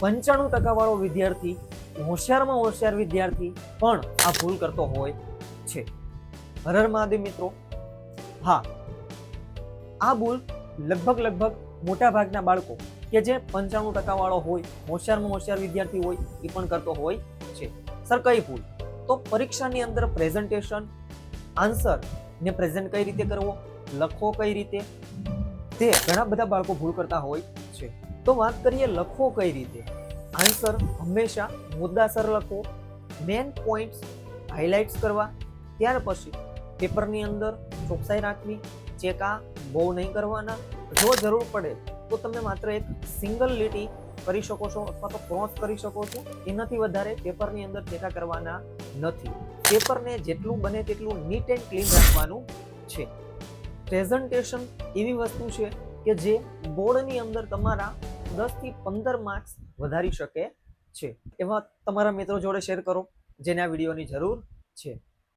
95% વાળો વિદ્યાર્થી, હોશિયારમાં હોશિયાર વિદ્યાર્થી પણ આ ભૂલ કરતો હોય છે. હર હર મહાદેવ મિત્રો. હા, આ ભૂલ લગભગ મોટા ભાગના બાળકો કે જે 95% વાળો હોય, હોશિયારમાં હોશિયાર વિદ્યાર્થી હોય, એ પણ કરતો હોય છે. સર, કઈ ભૂલ? તો પરીક્ષાની અંદર પ્રેઝન્ટેશન, આન્સર ને પ્રેઝન્ટ કઈ રીતે કરવો, લખવો કઈ રીતે, તે ઘણા બધા બાળકો ભૂલ કરતા હોય છે. તો વાત કરીએ લખવો કઈ રીતે. આન્સર હંમેશા મુદ્દાસર લખવો, મેન પોઈન્ટ્સ હાઇલાઇટ્સ કરવા, ત્યાર પછી પેપરની અંદર ચોકસાઈ રાખવી, ચેકા બહુ નહીં કરવાના. જો જરૂર પડે તો તમે માત્ર એક સિંગલ લીટી કરી શકો છો અથવા તો ક્રોસ કરી શકો છો. એનાથી વધારે પેપરની અંદર ચેકા કરવાના નથી. પેપરને જેટલું બને તેટલું નીટ એન્ડ ક્લીન રાખવાનું છે. પ્રેઝન્ટેશન એવી વસ્તુ છે કે જે બોર્ડની અંદર તમારા 10 થી 15 માર્ક્સ વધારી શકે છે. એવા તમારા મિત્રો જોડે શેર કરો જેને આ વિડીયોની જરૂર છે.